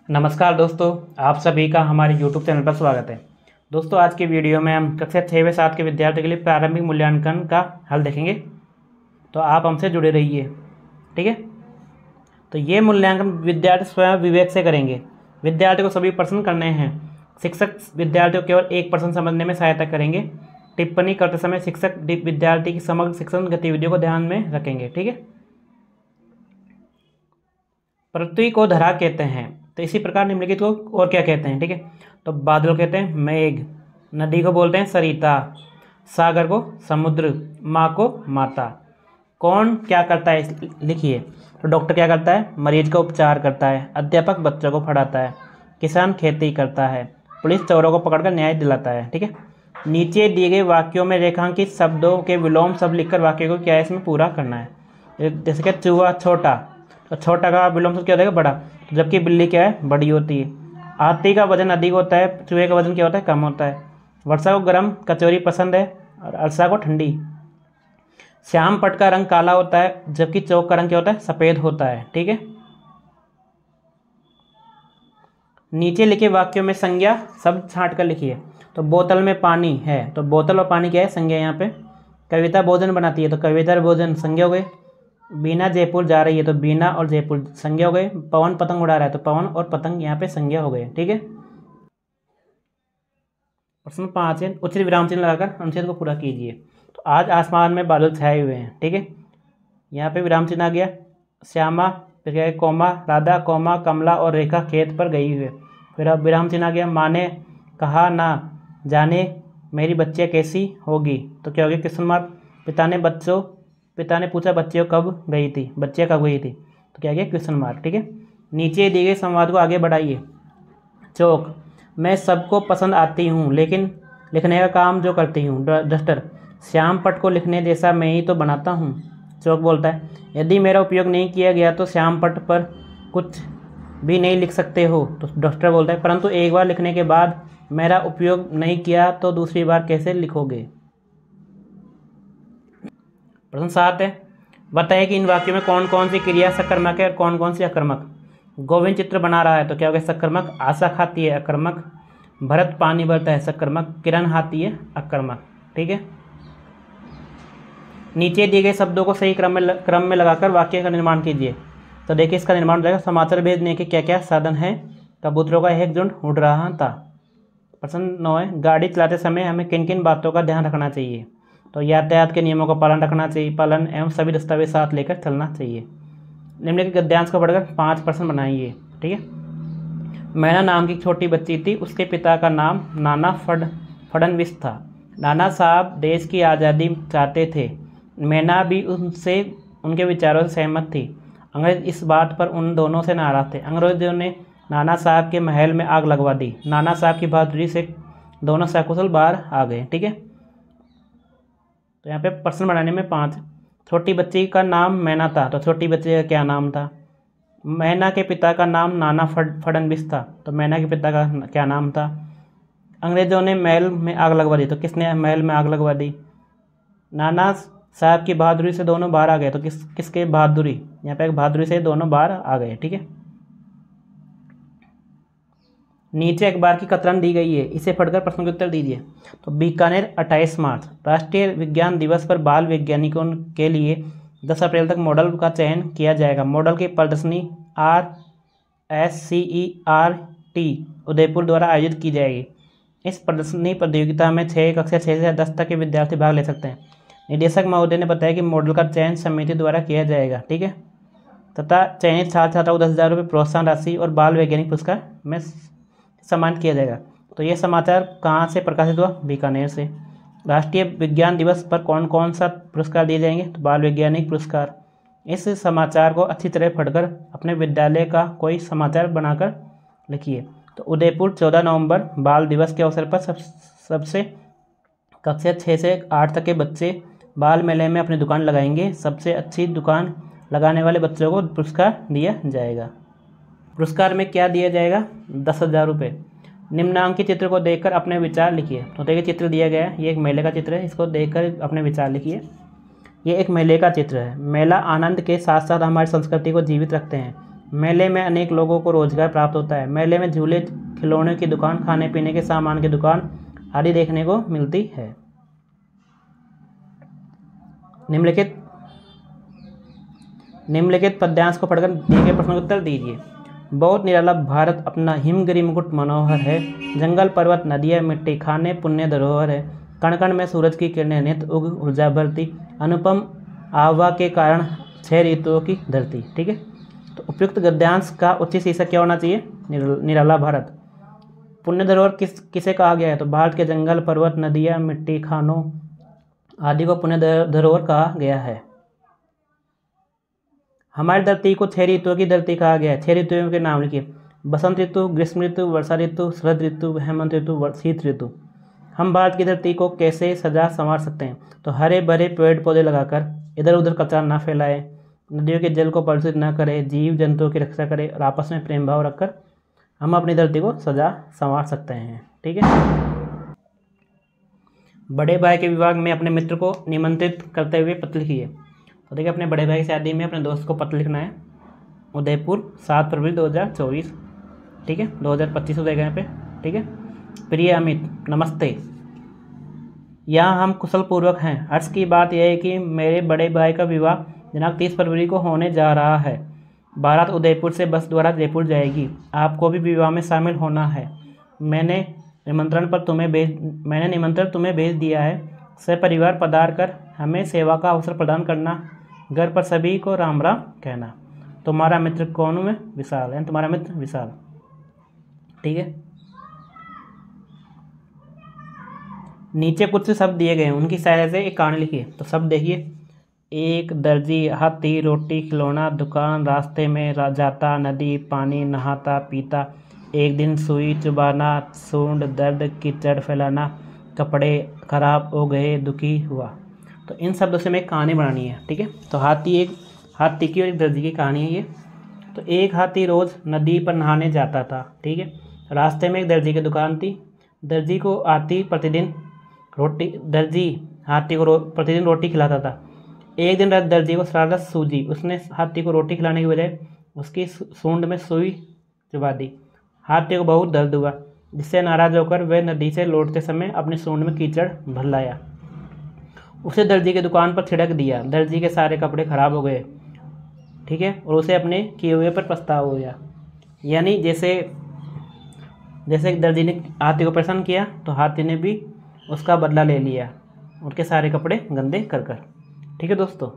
नमस्कार दोस्तों, आप सभी का हमारे YouTube चैनल पर स्वागत है। दोस्तों, आज के वीडियो में हम कक्षा 6 व 7 के विद्यार्थियों के लिए प्रारंभिक मूल्यांकन का हल देखेंगे, तो आप हमसे जुड़े रहिए। ठीक है। तो ये मूल्यांकन विद्यार्थी स्वयं विवेक से करेंगे। विद्यार्थी को सभी प्रश्न करने हैं। शिक्षक विद्यार्थियों को केवल एक प्रश्न समझने में सहायता करेंगे। टिप्पणी करते समय शिक्षक विद्यार्थी की समग्र शिक्षण गतिविधियों को ध्यान में रखेंगे। ठीक है। पृथ्वी को धरा कहते हैं, तो इसी प्रकार निम्नलिखित को और क्या कहते हैं। ठीक है। तो बादल कहते हैं मेघ, नदी को बोलते हैं सरिता, सागर को समुद्र, माँ को माता। कौन क्या करता है लिखिए। तो डॉक्टर क्या करता है, मरीज का उपचार करता है। अध्यापक बच्चों को पढ़ाता है। किसान खेती करता है। पुलिस चोरों को पकड़कर न्याय दिलाता है। ठीक है। नीचे दिए गए वाक्यों में रेखांकित शब्दों के विलोम शब्द लिखकर वाक्य को क्या है इसमें पूरा करना है। जैसे कि चूहा छोटा, तो छोटा का विलोम शब्द क्या हो जाएगा बड़ा, तो जबकि बिल्ली क्या है बड़ी होती है। हाथी का वजन अधिक होता है, चूहे का वजन क्या होता है कम होता है। वर्षा को गर्म कचौरी पसंद है और अरसा को ठंडी। श्याम पट का रंग काला होता है, जबकि चौक का रंग क्या होता है सफ़ेद होता है। ठीक है। नीचे लिखे वाक्यों में संज्ञा शब्द छांट कर लिखिए। तो बोतल में पानी है, तो बोतल और पानी क्या है संज्ञा यहाँ पे। कविता भोजन बनाती है, तो कविता और भोजन संज्ञा हो गए। बीना जयपुर जा रही है, तो बीना और जयपुर संज्ञा हो गए। पवन पतंग उड़ा रहा है, तो पवन और पतंग यहाँ पे संज्ञा हो गए। ठीक है। प्रश्न 5 है, उचित विराम चिन्ह लगाकर अनुच्छेद को पूरा कीजिए। तो आज आसमान में बादल छाए हुए हैं। ठीक है। यहाँ पे विराम चिन्ह आ गया। श्यामा, फिर क्या है कोमा, राधा कोमा कमला और रेखा खेत पर गई हुई है। फिर अब विराम चिन्ह आ गया। माँ ने कहा ना जाने मेरी बच्चियाँ कैसी होगी, तो क्या हो गया क्वेश्चन मार्क। पिता ने पूछा बच्चियों कब गई थी, बच्चियाँ कब गई थी, तो क्या गया क्वेश्चन मार्क। ठीक है। नीचे दिए गए संवाद को आगे बढ़ाइए। चौक, मैं सबको पसंद आती हूँ लेकिन लिखने का काम जो करती हूँ। डस्टर, श्याम पट को लिखने जैसा मैं ही तो बनाता हूँ। चौक बोलता है यदि मेरा उपयोग नहीं किया गया तो श्याम पट पर कुछ भी नहीं लिख सकते हो। तो डस्टर बोलता है परंतु एक बार लिखने के बाद मेरा उपयोग नहीं किया तो दूसरी बार कैसे लिखोगे। प्रश्न 7 है, बताइए कि इन वाक्यों में कौन कौन सी क्रिया सकर्मक है और कौन कौन सी अकर्मक। गोविंद चित्र बना रहा है, तो क्या हो गया सकर्मक। आशा खाती है अकर्मक। भरत पानी भरता है सकर्मक। किरण हाथी है अकर्मक। ठीक है। नीचे दिए गए शब्दों को सही क्रम में लगाकर वाक्य का निर्माण कीजिए। तो देखिए इसका निर्माण हो जाएगा। समाचार भेजने के क्या क्या साधन हैं। कबूतरों का एक झुंड उड़ रहा था। प्रश्न 9 है, गाड़ी चलाते समय हमें किन किन बातों का ध्यान रखना चाहिए। तो यातायात के नियमों का पालन रखना चाहिए, पालन एवं सभी दस्तावेज साथ लेकर चलना चाहिए। निम्नलिखित गद्यांश को पढ़कर 5 प्रश्न बनाइए। ठीक है। मैना नाम की छोटी बच्ची थी, उसके पिता का नाम नाना फडणवीस था। नाना साहब देश की आज़ादी चाहते थे। मैना भी उनसे उनके विचारों से सहमत थी। अंग्रेज इस बात पर उन दोनों से नाराज थे। अंग्रेजों ने नाना साहब के महल में आग लगवा दी। नाना साहब की बहादुरी से दोनों सकुशल बाहर आ गए। ठीक है। तो यहाँ पे प्रश्न बनाने में 5। छोटी बच्ची का नाम मैना था, तो छोटी बच्ची का क्या नाम था। मैना के पिता का नाम नाना फडणवीस था, तो मैना के पिता का क्या नाम था। अंग्रेजों ने महल में आग लगवा दी, तो किसने महल में आग लगवा दी। नाना साहब की बहादुरी से दोनों बाहर आ गए, तो किसके बहादुरी, यहाँ पे बहादुरी से दोनों बाहर आ गए। ठीक है। नीचे अखबार की कतरन दी गई है, इसे पढ़कर प्रश्न के उत्तर दीजिए। तो बीकानेर 28 मार्च राष्ट्रीय विज्ञान दिवस पर बाल वैज्ञानिकों के लिए 10 अप्रैल तक मॉडल का चयन किया जाएगा। मॉडल की प्रदर्शनी RSCERT उदयपुर द्वारा आयोजित की जाएगी। इस प्रदर्शनी प्रतियोगिता में कक्षा 6 से 10 तक के विद्यार्थी भाग ले सकते हैं। निदेशक महोदय ने बताया कि मॉडल का चयन समिति द्वारा किया जाएगा। ठीक है। तथा चयनित छात्र छात्राओं को 10,000 रुपये प्रोत्साहन राशि और बाल वैज्ञानिक पुरस्कार में सम्मानित किया जाएगा। तो ये समाचार कहाँ से प्रकाशित हुआ, बीकानेर से। राष्ट्रीय विज्ञान दिवस पर कौन कौन सा पुरस्कार दिए जाएंगे, तो बाल वैज्ञानिक पुरस्कार। इस समाचार को अच्छी तरह पढ़कर अपने विद्यालय का कोई समाचार बनाकर लिखिए। तो उदयपुर 14 नवंबर बाल दिवस के अवसर पर सबसे कक्षा 6 से 8 तक के बच्चे बाल मेले में अपनी दुकान लगाएंगे। सबसे अच्छी दुकान लगाने वाले बच्चों को पुरस्कार दिया जाएगा। पुरस्कार में क्या दिया जाएगा, 10,000 रुपये। निम्नांकित चित्र को देखकर अपने विचार लिखिए। तो देखिए चित्र दिया गया है, ये एक मेले का चित्र है, इसको देखकर अपने विचार लिखिए। ये एक मेले का चित्र है। मेला आनंद के साथ साथ हमारी संस्कृति को जीवित रखते हैं। मेले में अनेक लोगों को रोजगार प्राप्त होता है। मेले में झूले, खिलौने की दुकान, खाने पीने के सामान की दुकान आदि देखने को मिलती है। निम्नलिखित पद्यांश को पढ़कर दिए गए प्रश्नों का उत्तर दीजिए। बहुत निराला भारत अपना हिमगिरी मुकुट मनोहर है। जंगल, पर्वत, नदियाँ, मिट्टी, खाने पुण्य धरोहर है। कण कण में सूरज की किरणें नित उग ऊर्जा भरती। अनुपम आवा के कारण 6 ऋतुओं की धरती। ठीक है, तो उपयुक्त गद्यांश का उचित शीर्षक क्या होना चाहिए? निराला भारत। पुण्य धरोहर किसे कहा गया है? तो भारत के जंगल, पर्वत, नदियाँ, मिट्टी, खानों आदि को पुण्य धरोहर कहा गया है। हमारी धरती को 6 ऋतुओं की धरती कहा गया है। 6 ऋतुओं के नाम लिखिए। बसंत ऋतु, ग्रीष्म ऋतु, वर्षा ऋतु, शरद ऋतु, हेमंत ऋतु, शीत ऋतु। हम भारत की धरती को कैसे सजा संवार सकते हैं? तो हरे भरे पेड़ पौधे लगाकर, इधर उधर कचरा ना फैलाएं, नदियों के जल को प्रदूषित न करें, जीव जंतुओं की रक्षा करें और आपस में प्रेम भाव रखकर हम अपनी धरती को सजा संवार सकते हैं। ठीक है। बड़े भाई के विवाह में अपने मित्र को निमंत्रित करते हुए पत्र लिखिए। तो देखिए, अपने बड़े भाई की शादी में अपने दोस्त को पत्र लिखना है। उदयपुर, 7 फरवरी 2024। ठीक है, 2025 हो जाएगा यहाँ पे। ठीक है। प्रिय अमित, नमस्ते। यहाँ हम कुशल पूर्वक हैं। अर्ज की बात यह है कि मेरे बड़े भाई का विवाह दिनांक 30 फरवरी को होने जा रहा है। बारात उदयपुर से बस द्वारा जयपुर जाएगी। आपको भी विवाह में शामिल होना है। मैंने निमंत्रण तुम्हें भेज दिया है। सपरिवार पधार कर हमें सेवा का अवसर प्रदान करना। घर पर सभी को राम राम कहना। तुम्हारा मित्र कौन है? विशाल, यानी तुम्हारा मित्र विशाल। ठीक है। नीचे कुछ शब्द दिए गए हैं, उनकी सहायता से एक कहानी लिखिए। तो शब्द देखिए। एक दर्जी, हाथी, रोटी, खिलौना, दुकान, रास्ते में जाता, नदी, पानी, नहाता पीता, एक दिन सुई चुबाना, सूंड दर्द, कीचड़ फैलाना, कपड़े खराब हो गए, दुखी हुआ। तो इन शब्दों से हमें कहानी बनानी है। ठीक है। तो हाथी की और एक दर्जी की कहानी है ये। तो एक हाथी रोज़ नदी पर नहाने जाता था। ठीक है। रास्ते में एक दर्जी की दुकान थी। दर्जी हाथी को प्रतिदिन रोटी खिलाता था। एक दिन दर्जी को शरारत सूझी। उसने हाथी को रोटी खिलाने की बजाय उसकी सूंड में सुई चुबा दी। हाथी को बहुत दर्द हुआ, जिससे नाराज होकर वह नदी से लौटते समय अपनी सूंड में कीचड़ भर लाया। उसे दर्जी की दुकान पर छिड़क दिया। दर्जी के सारे कपड़े खराब हो गए। ठीक है। और उसे अपने किए हुए पर पछतावा हुआ। यानी जैसे दर्जी ने हाथी को परेशान किया, तो हाथी ने भी उसका बदला ले लिया, उनके सारे कपड़े गंदे कर। ठीक है दोस्तों।